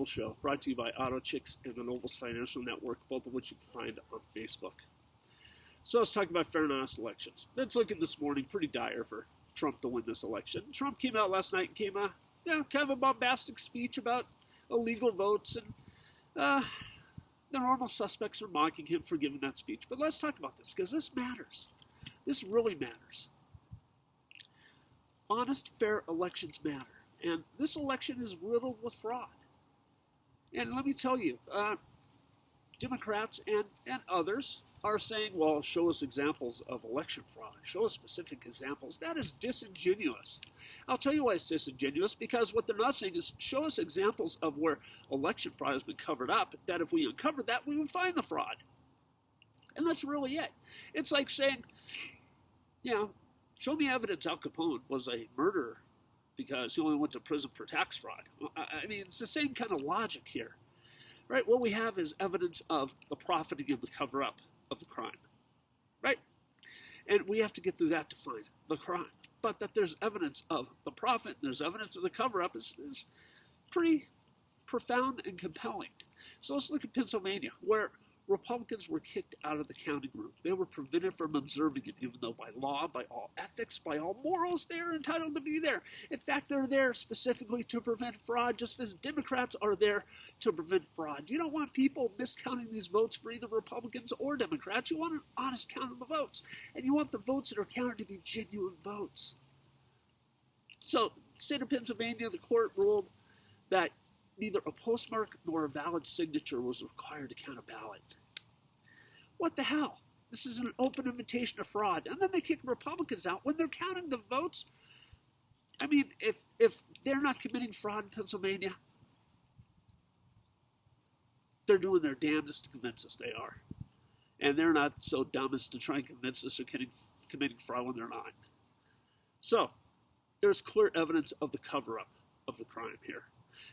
Noble Show, brought to you by Auto Chicks and the Nobles Financial Network, both of which you can find on Facebook. So let's talk about fair and honest elections. It's looking this morning pretty dire for Trump to win this election. Trump came out last night and came kind of a bombastic speech about illegal votes, and the normal suspects are mocking him for giving that speech. But let's talk about this, because this matters. This really matters. Honest, fair elections matter. And this election is riddled with fraud. And let me tell you, Democrats and others are saying, well, show us examples of election fraud. Show us specific examples. That is disingenuous. I'll tell you why it's disingenuous, because what they're not saying is show us examples of where election fraud has been covered up, that if we uncovered that, we would find the fraud. And that's really it. It's like saying, show me evidence Al Capone was a murderer because he only went to prison for tax fraud. I mean, it's the same kind of logic here, right? What we have is evidence of the profiting and the cover-up of the crime, right? And we have to get through that to find the crime. But that there's evidence of the profit, and there's evidence of the cover-up is pretty profound and compelling. So let's look at Pennsylvania, where Republicans were kicked out of the counting room. They were prevented from observing it, even though by law, by all ethics, by all morals, they're entitled to be there. In fact, they're there specifically to prevent fraud, just as Democrats are there to prevent fraud. You don't want people miscounting these votes for either Republicans or Democrats. You want an honest count of the votes. And you want the votes that are counted to be genuine votes. So, state of Pennsylvania, the court ruled that neither a postmark nor a valid signature was required to count a ballot. What the hell? This is an open invitation to fraud. And then they kick Republicans out when they're counting the votes. I mean, if they're not committing fraud in Pennsylvania, they're doing their damnedest to convince us they are. And they're not so dumb as to try and convince us they're committing fraud when they're not. So, there's clear evidence of the cover-up of the crime here.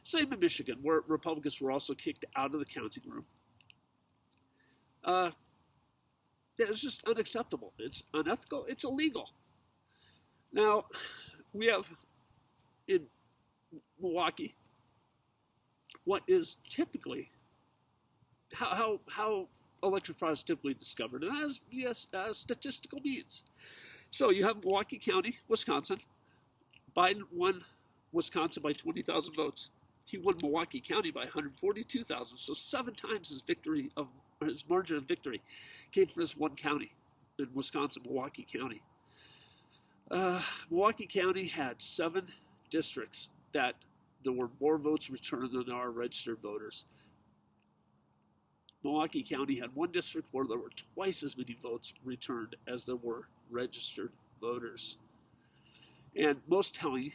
Same in Michigan, where Republicans were also kicked out of the counting room. It's just unacceptable. It's unethical. It's illegal. Now, we have in Milwaukee what is typically how election fraud is typically discovered, and that is via statistical means. So you have Milwaukee County, Wisconsin. Biden won Wisconsin by 20,000 votes. He won Milwaukee County by 142,000. So 7 times his margin of victory came from this one county in Wisconsin, Milwaukee County. Milwaukee County had 7 districts that there were more votes returned than there are registered voters. Milwaukee County had 1 district where there were twice as many votes returned as there were registered voters. And most telling,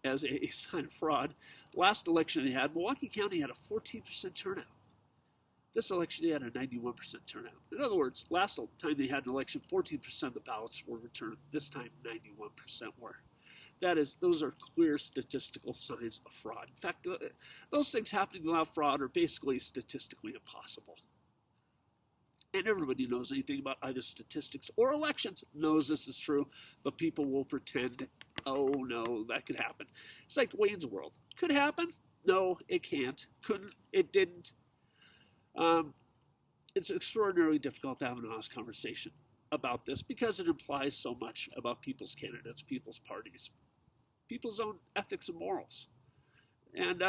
as a sign of fraud, last election they had, Milwaukee County had a 14% turnout. This election they had a 91% turnout. In other words, last time they had an election, 14% of the ballots were returned. This time, 91% were. Those are clear statistical signs of fraud. In fact, those things happening without fraud are basically statistically impossible. And everybody knows anything about either statistics or elections knows this is true, but people will pretend, oh no, that could happen. It's like Wayne's World. Could happen? No, it can't. Couldn't. It didn't. It's extraordinarily difficult to have an honest conversation about this because it implies so much about people's candidates, people's parties, people's own ethics and morals. And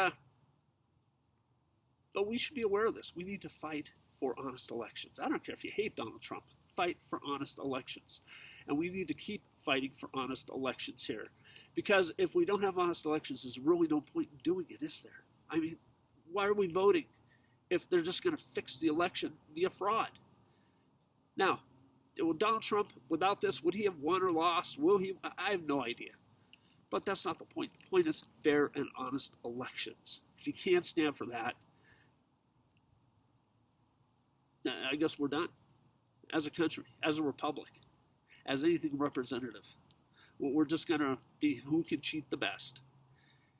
but we should be aware of this. We need to fight for honest elections. I don't care if you hate Donald Trump. Fight for honest elections. And we need to keep fighting for honest elections here. Because if we don't have honest elections, there's really no point in doing it, is there? I mean, why are we voting if they're just going to fix the election via fraud? Now, will Donald Trump, without this, would he have won or lost? Will he? I have no idea. But that's not the point. The point is fair and honest elections. If you can't stand for that, I guess we're done. As a country, as a republic, as anything representative. We're just going to be who can cheat the best.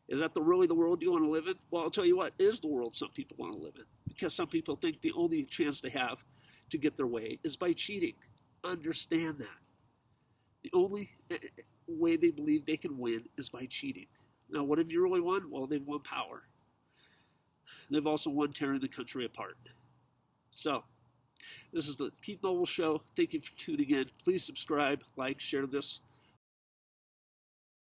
Is that really the world you want to live in? Well, I'll tell you what, it is the world some people want to live in. Because some people think the only chance they have to get their way is by cheating. Understand that. The only way they believe they can win is by cheating. Now, what have you really won? Well, they've won power. They've also won tearing the country apart. So, this is the Keith Noble Show. Thank you for tuning in. Please subscribe, like, share this